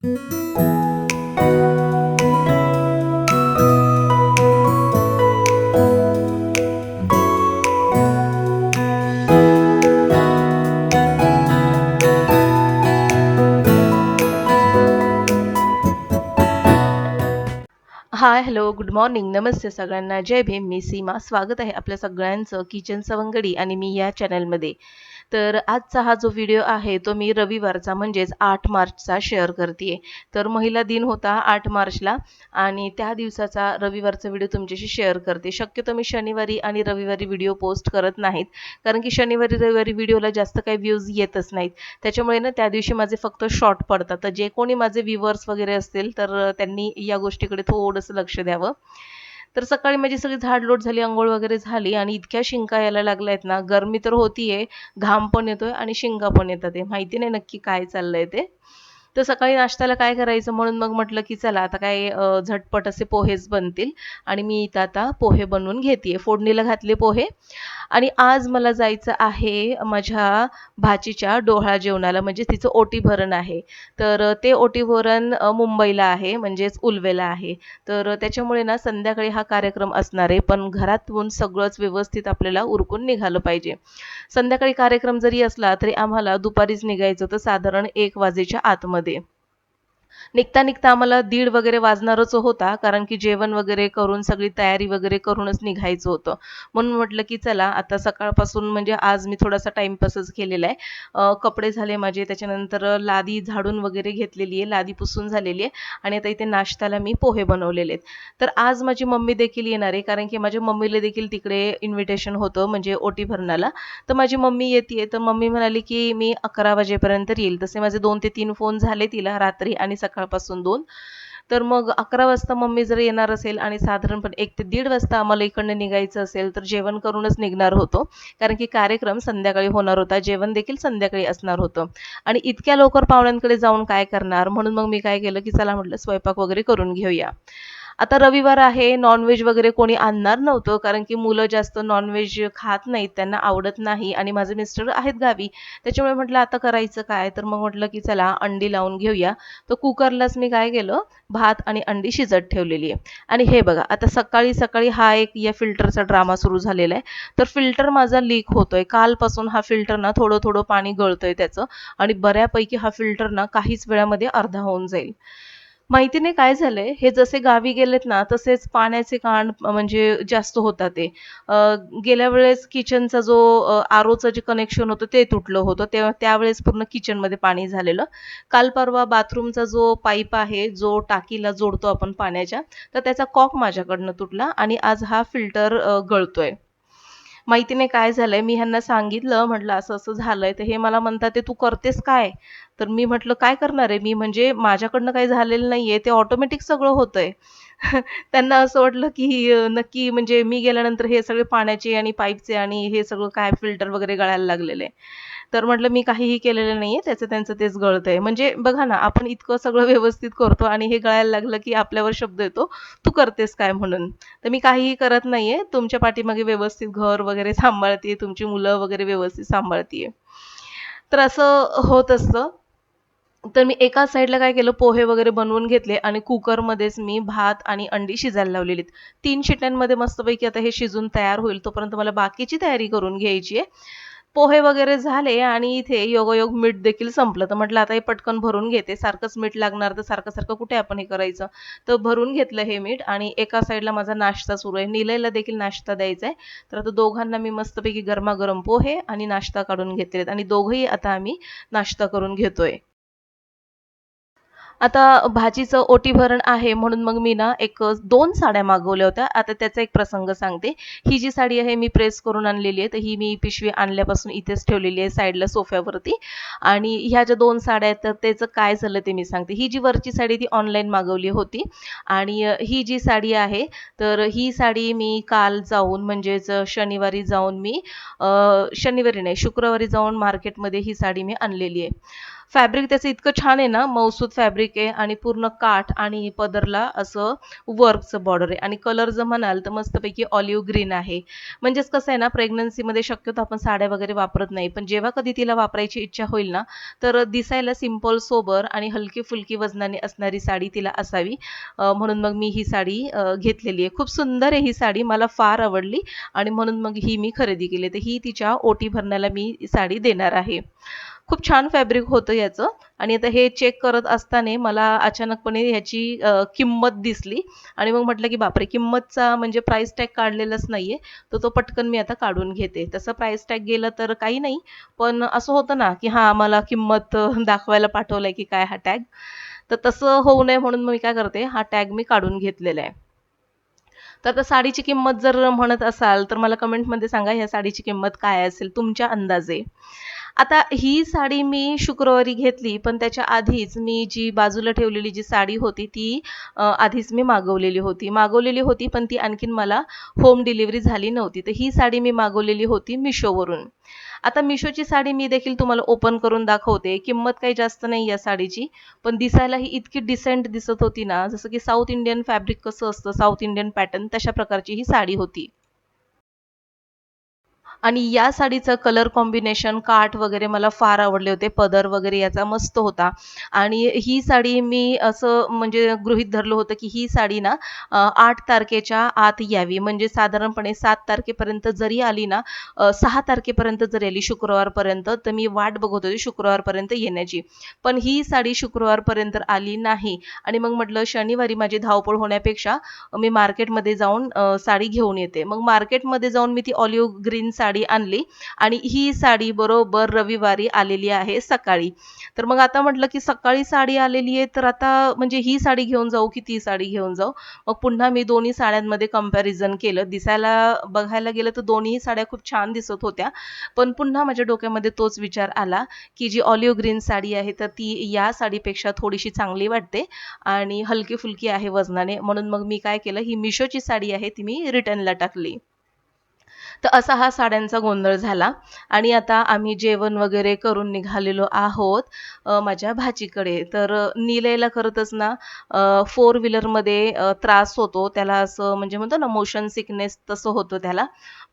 हाय, hello, good morning, नमस्ते सगळ्यांना. जय भीम. मी सीमा. स्वागत आहे आपल्या सगळ्यांचं किचन सवंगडी आणि मी या चॅनलमध्ये. तर आजचा हा जो व्हिडिओ आहे तो मी रविवारचा म्हणजेच 8 मार्चचा शेअर करते. तर महिला दिन होता 8 मार्चला आणि त्या दिवसाचा रविवारचा व्हिडिओ तुमच्याशी शेअर करते. शक्यतो मी शनिवारी आणि रविवारी व्हिडिओ पोस्ट करत नाहीत, कारण की शनिवारी रविवारी व्हिडिओला जास्त काही व्ह्यूज येतच नाहीत. त्याच्यामुळे ना त्या दिवशी माझे फक्त शॉर्ट पडतात. तर जे कोणी माझे व्ह्यूवर्स वगैरे असतील तर त्यांनी या गोष्टीकडे थोडंसं लक्ष द्यावं. तर सकाळी माझी सगळी झाडलोट झाली, अंघोळ वगैरे झाली आणि इतक्या शिंका यायला लागल्यात ना, गरमी तर होतीये, घाम पण येतोय आणि शिंका पण येतात आहे. माहिती नाही नक्की काय चाललंय ते. तर सकाळी नाश्त्याला काय करायचं म्हणून मग म्हटलं की चला आता काय झटपट असे पोहेच बनतील आणि मी इथं आता पोहे बनवून घेतेय. फोडणीला घातले पोहे आणि आज मला जायचं आहे माझ्या भाचीच्या डोहाळ जेवणाला, म्हणजे तिचं ओटी भरण आहे. तर ते ओटी भरण मुंबईला आहे, म्हणजेच उलवेला आहे. तर त्याच्यामुळे ना संध्याकाळी हा कार्यक्रम असणार आहे, पण घरातून सगळंच व्यवस्थित आपल्याला उरकून निघालं पाहिजे. संध्याकाळी कार्यक्रम जरी असला तरी आम्हाला दुपारीच निघायचं होतं, साधारण 1 वाजेच्या आतमध्ये. निघता निघता आम्हाला 1:30 वगैरे वाजणारच होता, कारण की जेवण वगैरे करून सगळी तयारी वगैरे करूनच निघायचं होतं. म्हणून म्हटलं की चला आता सकाळपासून म्हणजे आज मी थोडासा टाईमपासच केलेला आहे. कपडे झाले माझे, त्याच्यानंतर लादी झाडून वगैरे घेतलेली आहे, लादी पुसून झालेली आहे आणि आता इथे नाश्त्याला मी पोहे बनवलेले आहेत. तर आज माझी मम्मी देखील येणार आहे, कारण की माझ्या मम्मीला देखील तिकडे इन्व्हिटेशन होतं म्हणजे ओटी भरण्याला. तर माझी मम्मी येते, तर मम्मी म्हणाली की मी 11 वाजेपर्यंत येईल. तसे माझे 2 ते 3 फोन झाले तिला रात्री आणि सकाळपासून 2. तर मग 11 वाजता मम्मी जर येणार असेल आणि साधारणपणे 1 ते 1:30 वाजता आम्हाला इकडनं निघायचं असेल तर जेवण करूनच निघणार होतो, कारण की कार्यक्रम संध्याकाळी होणार होता, जेवण देखील संध्याकाळी असणार होतं आणि इतक्या लवकर पाहुण्यांकडे जाऊन काय करणार. म्हणून मग मी काय केलं की चला म्हटलं स्वयंपाक वगैरे करून घेऊया. आता रविवार आहे, नॉन-व्हेज वगैरे कोणी आणणार नव्हतं, कारण की मुलं जास्त नॉन-व्हेज खात नाहीत, त्यांना आवडत नाही आणि माझे मिस्टर आहेत गावी. त्याच्यामुळे म्हटलं आता करायचं काय? तर मग म्हटलं की चला अंडी लावून घेऊया. तर कुकरलाच मी काय केलं, भात आणि अंडी शिजत ठेवलेली आहे. आणि हे बघा आता सकाळी-सकाळी हा एक या फिल्टरचा ड्रामा सुरू झालेला आहे. तर फिल्टर माझा लीक होतोय. कालपासून हा फिल्टर ना थोडं-थोडं पाणी गळतंय त्याचं आणि बऱ्यापैकी हा फिल्टर ना काहीच वेळामध्ये अर्धा होऊन जाईल. माहिती नाही काय झालंय, हे जसे गावी गेलेत ना, तसेच पाण्याचे काण म्हणजे जास्त होतात ते. अ, गेल्या वेळेस किचनचा जो आरोचं जे कनेक्शन होतं ते तुटलं होतं. तेव्हा त्यावेळेस पूर्ण किचनमध्ये पाणी झालेलं. काल परवा बाथरूमचा जो पाईप आहे, जो टाकीला जोडतो आपण पाण्याच्या, तर त्याचा कॉक माझ्याकडनं तुटला आणि आज हा फिल्टर गळतोय. माहिती नाही काय झालंय. मी ह्यांना सांगितलं, म्हटलं असं-असं झालंय. तर हे मला म्हणतात, "ते तू करतेस काय?" तर मी म्हटलं, "काय करणार आहे मी? म्हणजे माझ्याकडनं काही झालेलं नाहीये. ते ऑटोमॅटिक सगळं होतंय." त्यांना असं वाटलं, की नक्की म्हणजे मी गेल्यानंतर हे सगळे पाण्याचे आणि पाईपचे आणि हे सगळं काय फिल्टर वगैरे गळायला लागलेलं आहे. तर म्हटलं, "मी काहीही केलेलं नाहीये. त्याचं त्यांचं तेच गळतंय." म्हणजे बघा ना, आपण इतकं सगळं व्यवस्थित करतो आणि हे गळायला लागलं, की आपल्यावर शब्द येतो, "तू करतेस काय?" म्हणून. तर मी काहीही करत नाहीये. तुमच्या पाठीमागे व्यवस्थित घर वगैरे सांभाळतीये, तुमची मुलं वगैरे व्यवस्थित सांभाळतीये. तर असं होत असतं. तर मी एका साइडला काय केलं, पोहे वगैरे बनवून घेतले आणि कुकरमध्येच मी भात आणि अंडी शिजायला लावलेलीत. 3 शिट्यांमध्ये मस्तपैकी आता हे शिजून तयार होईल, तोपर्यंत मला बाकीची तयारी करून घ्यायची आहे. पोहे वगैरे झाले आणि इथे योगायोग मीठ देखील संपलं. तर म्हटलं आता हे पटकन भरून घेते. सारखंच मीठ लागणार तर सारखं-सारखं कुठे आपण हे करायचं. तर भरून घेतलं हे मीठ आणि एका साइडला माझा नाश्ता सुरू आहे. निलयला देखील नाश्ता द्यायचा आहे. तर आता दोघांना मी मस्तपैकी गरमागरम पोहे आणि नाश्ता काढून घेतलेत आणि दोघंही आता आम्ही नाश्ता करून घेतोय. आता भाचीचं ओटी भरण आहे म्हणून मग मी ना एक 2 साड्या मागवल्या होत्या. आता त्याचा एक प्रसंग सांगते. ही जी साडी आहे मी प्रेस करून आणलेली आहे. तर ही मी पिशवी आणल्यापासून इथेच ठेवलेली आहे साईडला सोफ्यावरती आणि ह्या ज्या 2 साड्या आहेत तर त्याचं काय झालं ते मी सांगते. ही जी वरची साडी ती ऑनलाईन मागवली होती आणि ही जी साडी आहे तर ही साडी मी काल जाऊन म्हणजेच शनिवारी जाऊन मी शनिवारी नाही शुक्रवारी जाऊन मार्केटमध्ये ही साडी मी आणलेली आहे. फॅब्रिक त्याचं इतकं छान आहे ना, मऊसूत फॅब्रिक आहे आणि पूर्ण काठ आणि पदरला असं वर्कचं बॉर्डर आहे आणि कलर जर म्हणाल तर मस्तपैकी ऑलिव्ह ग्रीन आहे. म्हणजेच कसं आहे ना, प्रेग्नन्सीमध्ये शक्यतो आपण साड्या वगैरे वापरत नाही. पण जेव्हा कधी तिला वापरायची इच्छा होईल ना, तर दिसायला सिंपल, सोबर आणि हलकी-फुलकी वजनाने असणारी साडी तिला असावी. म्हणून मग मी ही साडी घेतलेली आहे. खूप सुंदर आहे ही साडी. मला फार आवडली आणि म्हणून मग ही मी खरेदी केली. तर ही तिच्या ओटी भरण्याला मी साडी देणार आहे. खूप छान फॅब्रिक होतं याचं आणि आता हे चेक करत असताना मला अचानकपणे ह्याची किंमत दिसली आणि मग म्हटलं की बापरे, किंमतचा म्हणजे प्राइस टॅग काढलेलाच नाहीये. तर तो पटकन मी आता काढून घेते. तसं प्राइस टॅग गेलं तर काही नाही, पण असं होतं ना की हां, मला किंमत दाखवायला पाठवलंय की काय हा टॅग. तर तसं होऊ नये म्हणून मी काय करते, हा टॅग मी काढून घेतलेला आहे. तर आता साडीची किंमत जर म्हणत असाल तर मला कमेंटमध्ये सांगा ह्या साडीची किंमत काय असेल तुमच्या अंदाजे. आता ही साडी मी शुक्रवारी घेतली, पण त्याच्या आधीच मी जी बाजूला ठेवलेली जी साडी होती ती आधीच मी मागवलेली होती, पण ती आणखीन मला होम डिलिव्हरी झाली नव्हती. तर ही साडी मी मागवलेली होती Mishoवरून. आता Mishoची साडी मी देखील तुम्हाला ओपन करून दाखवते. किंमत काही जास्त नाही या साडीची, पण दिसायला ही इतकी डिसेंट दिसत होती ना, जसं की साऊथ इंडियन फॅब्रिक कसं असतं, साऊथ इंडियन पॅटर्न तशा प्रकारची ही साडी होती. आणि या साडीचं कलर कॉम्बिनेशन, काठ वगैरे मला फार आवडले होते. पदर वगैरे याचा मस्त होता आणि ही साडी मी असं म्हणजे गृहीत धरलं होतं, की ही साडी ना 8 तारखेच्या आत यावी. म्हणजे साधारणपणे 7 तारखेपर्यंत जरी आली ना, 6 तारखेपर्यंत जरी आली शुक्रवारपर्यंत, तर मी वाट बघत होते शुक्रवारपर्यंत येण्याची. पण ही साडी शुक्रवारपर्यंत आली नाही आणि मग म्हटलं शनिवारी माझी धावपळ होण्यापेक्षा मी मार्केटमध्ये जाऊन साडी घेऊन येते. मग मार्केटमध्ये जाऊन मी ती ऑलिव्ह ग्रीन साडी आणली आणि ही साडी बरोबर रविवारी आलेली आहे सकाळी. तर मग आता म्हटलं, की सकाळी साडी आलेली आहे, तर आता म्हणजे ही साडी घेऊन जाऊ, की ती साडी घेऊन जाऊ? मग पुन्हा मी दोन्ही साड्यांमध्ये कंपॅरिझन केलं. दिसायला बघायला गेलं तर दोन्ही साड्या खूप छान दिसत होत्या. पण पुन्हा माझ्या डोक्यामध्ये तोच विचार आला, की जी ऑलिव्ह ग्रीन साडी आहे, तर ती या साडीपेक्षा थोडीशी चांगली वाटते आणि हलकी-फुलकी आहे वजनाने. म्हणून मग मी काय केलं, ही Mishoची साडी आहे ती मी रिटर्नला टाकली. तर असा हा साड्यांचा गोंधळ झाला आणि आता आम्ही जेवण वगैरे करून निघालेलो आहोत माझ्या भाचीकडे. तर निलयला खरंच ना फोर व्हीलरमध्ये त्रास होतो. त्याला असं म्हणजे म्हणतो ना मोशन सिकनेस तसं होतं त्याला.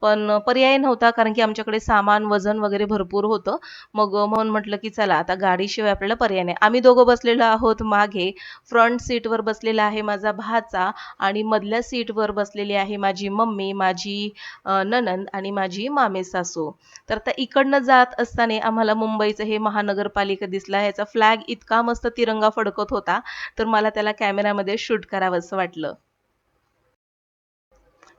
पण पर्याय नव्हता कारण की आमच्याकडे सामान, वजन वगैरे भरपूर होतं. मग म्हणून म्हटलं की चला आता गाडीशिवाय आपल्याला पर्याय नाही. आम्ही दोघं बसलेलो आहोत मागे. फ्रंट सीटवर बसलेला आहे माझा भाचा आणि मधल्या सीटवर बसलेली आहे माझी मम्मी, माझी नणंद आणि माझी मामेसासू. तर आता इकडनं जात असताना आम्हाला मुंबईचं हे महानगरपालिका दिसला. ह्याचा फ्लॅग इतका मस्त तिरंगा फडकत होता, तर मला त्याला कॅमेरामध्ये शूट करावंसं वाटलं.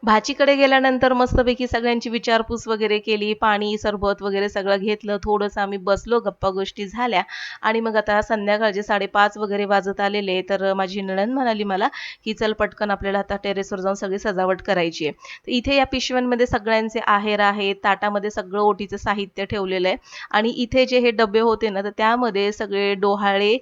भाचीकडे गेल्यानंतर मस्तपैकी सगळ्यांची विचारपूस वगैरे केली. पाणी, सरबत वगैरे सगळं घेतलं. थोडंसं आम्ही बसलो, गप्पा-गोष्टी झाल्या आणि मग आता संध्याकाळचे 5:30 वगैरे वाजत आलेले. तर माझी नणंद म्हणाली मला, की "चल पटकन आपल्याला आता टेरेसवर जाऊन सगळी सजावट करायची आहे." तर इथे या पिशव्यांमध्ये सगळ्यांचे आहेर आहेत. ताटामध्ये सगळं ओटीचं साहित्य ठेवलेलं आहे आणि इथे जे हे डब्बे होते ना, तर त्यामध्ये सगळे डोहाळे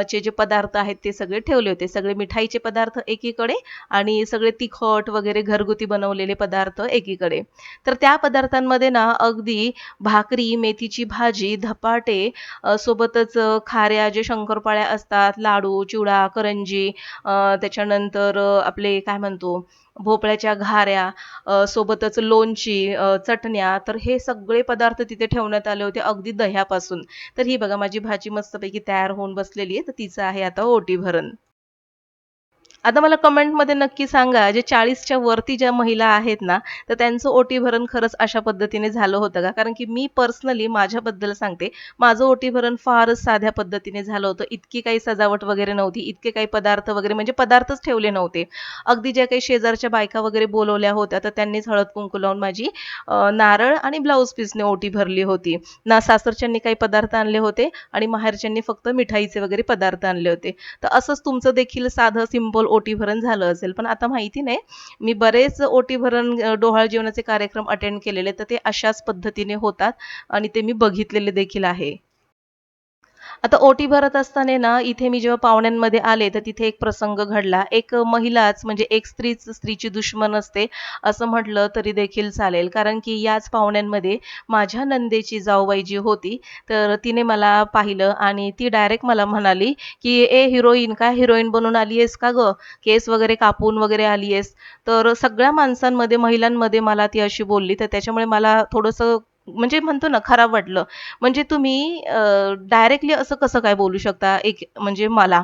चे जे पदार्थ आहेत ते सगळे ठेवले होते. सगळे मिठाईचे पदार्थ एकीकडे आणि सगळे तिखट वगैरे घरगुती बनवलेले पदार्थ एकीकडे. तर त्या पदार्थांमध्ये ना अगदी भाकरी, मेथीची भाजी, धपाटे सोबतच खाऱ्या जे शंकरपाळ्या असतात, लाडू, चिवडा, करंजी त्याच्यानंतर आपले काय म्हणतो भोपळ्याच्या घाऱ्या सोबतच लोणची, चटण्या तर हे सगळे पदार्थ तिथे ठेवण्यात आले होते अगदी दह्यापासून. तर ही बघा माझी भाची मस्तपैकी तयार होऊन बसलेली आहे. तर तिचं आहे आता ओटी भरण. आता मला कमेंटमध्ये नक्की सांगा, जे 40च्या वरती ज्या महिला आहेत ना, तर त्यांचं ओटी भरण खरंच अशा पद्धतीने झालं होतं का? कारण की मी पर्सनली माझ्याबद्दल सांगते, माझं ओटी भरण फारच साध्या पद्धतीने झालं होतं. इतकी काही सजावट वगैरे नव्हती, इतके काही पदार्थ वगैरे म्हणजे पदार्थच ठेवले नव्हते. अगदी ज्या काही शेजारच्या बायका वगैरे बोलवल्या होत्या, तर त्यांनीच हळद-कुंकू लावून माझी नारळ आणि ब्लाउज पीसने ओटी भरली होती. ना सासरच्यांनी काही पदार्थ आणले होते आणि माहेरच्यांनी फक्त मिठाईचे वगैरे पदार्थ आणले होते. तर असंच तुमचं देखील साधं सिंपल ओटी भरण झालं असेल. पण आता माहिती नाही, मी बरेच ओटी भरण डोहाळ जेवणाचे कार्यक्रम अटेंड केलेले, तर ते अशाच पद्धतीने होतात आणि ते मी बघितलेले देखील आहे. आता ओटी भरत असताना ना, इथे मी जेव्हा पाहुण्यांमध्ये आले, तर तिथे एक प्रसंग घडला. एक महिलाच म्हणजे एक स्त्रीच स्त्रीची दुश्मन असते, असं म्हटलं तरी देखील चालेल. कारण की याच पाहुण्यांमध्ये माझ्या नंदेची जाऊबाई जी होती, तर तिने मला पाहिलं आणि ती डायरेक्ट मला म्हणाली, की "ए हिरोईन, काय हिरोईन बनून आली आहेस का गं? केस वगैरे कापून वगैरे आली आहेस." तर सगळ्या माणसांमध्ये, महिलांमध्ये मला ती अशी बोलली. तर त्याच्यामुळे मला थोडंसं म्हणजे म्हणतो ना, खराब वाटलं. म्हणजे तुम्ही डायरेक्टली असं कसं काय बोलू शकता एक म्हणजे मला.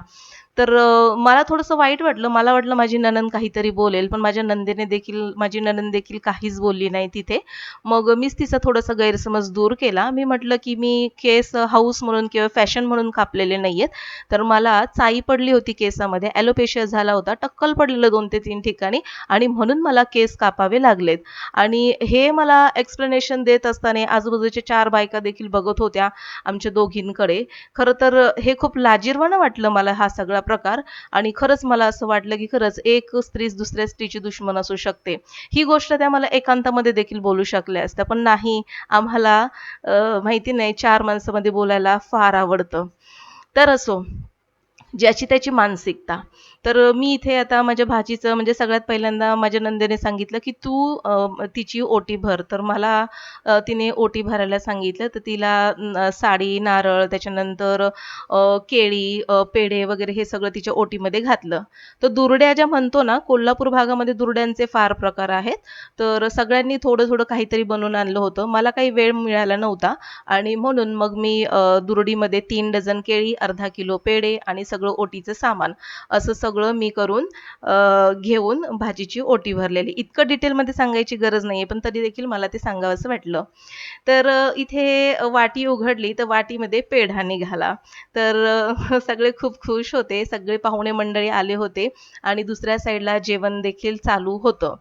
तर मला थोडंसं वाईट वाटलं. मला वाटलं माझी नणंद काहीतरी बोलेल, पण माझी नणंद देखील काहीच बोलली नाही तिथे. मग मीच तिचा थोडासा गैरसमज दूर केला. मी म्हटलं, की "मी केस हौस म्हणून किंवा फॅशन म्हणून कापलेले नाहीयेत. तर मला चाई पडली होती केसामध्ये, ॲलोपेशिया झाला होता, टक्कल पडलेलं 2 ते 3 ठिकाणी आणि म्हणून मला केस कापावे लागलेत." आणि हे मला एक्सप्लेनेशन देत असताना आजूबाजूच्या 4 बायका देखील बघत होत्या आमच्या दोघींकडे. खरं तर हे खूप लाजिरवाणं वाटलं मला हा सगळा प्रकार आणि खरंच मला असं वाटलं, की खरंच एक स्त्रीच दुसऱ्या स्त्रीची दुश्मन असू शकते. ही गोष्ट त्या मला एकांतामध्ये देखील बोलू शकल्या असत्या, पण नाही आम्हाला माहिती नाही 4 माणसामध्ये बोलायला फार आवडतं. तर असो. ज्याची त्याची मानसिकता. तर मी इथे आता माझ्या भाचीचं म्हणजे सगळ्यात पहिल्यांदा माझ्या नंदेने सांगितलं, की "तू तिची ओटी भर." तर मला तिने ओटी भरायला सांगितलं. तर तिला साडी, नारळ, त्याच्यानंतर केळी, पेढे वगैरे हे सगळं तिच्या ओटीमध्ये घातलं. तर दुर्ड्या ज्या म्हणतो ना, कोल्हापूर भागामध्ये दुर्ड्यांचे फार प्रकार आहेत. तर सगळ्यांनी थोडं-थोडं काहीतरी बनवून आणलं होतं. मला काही वेळ मिळाला नव्हता आणि म्हणून मग मी दुरडीमध्ये 3 डझन केळी, अर्धा किलो पेढे आणि सगळं ओटीचं सामान असं सगळं मी करून घेऊन भाजीची ओटी भरलेली. इतकं डिटेलमध्ये सांगायची गरज नाहीये, पण तरी देखील मला ते सांगावसं वाटलं. तर इथे वाटी उघडली, तर वाटीमध्ये पेढा निघाला. तर सगळे खूप खुश होते. सगळे पाहुणे मंडळी आले होते आणि दुसऱ्या साईडला जेवण देखील चालू होतं.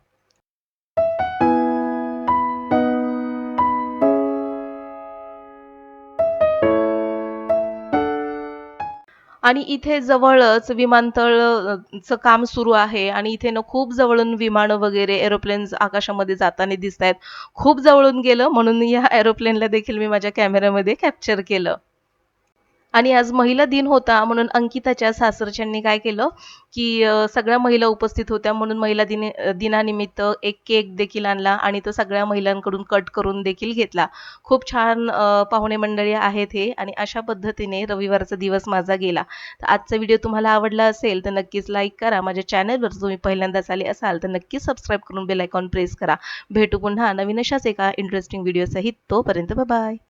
आणि इथे जवळच विमानतळ चं काम सुरू आहे आणि इथे ना खूप जवळून विमानं वगैरे एरोप्लेन्स आकाशामध्ये जाताना दिसतायत. खूप जवळून गेलं म्हणून या एरोप्लेनला देखील मी माझ्या कॅमेरामध्ये कॅप्चर केलं. आणि आज महिला दिन होता म्हणून अंकिताच्या सासरच्यांनी काय केलं, की सगळ्या महिला उपस्थित होत्या म्हणून दिनानिमित्त एक केक देखील आणला आणि तो सगळ्या महिलांकडून कट करून देखील घेतला. खूप छान पाहुणे मंडळी आहेत हे आणि अशा पद्धतीने रविवारचा दिवस माझा गेला. तर आजचा व्हिडिओ तुम्हाला आवडला असेल तर नक्कीच लाईक करा. माझ्या चॅनलवर तुम्ही पहिल्यांदाच आले असाल तर नक्कीच सबस्क्राईब करून बेल आयकॉन प्रेस करा. भेटू पुन्हा नवीन अशाच एका इंटरेस्टिंग व्हिडिओसहित. तोपर्यंत बाय.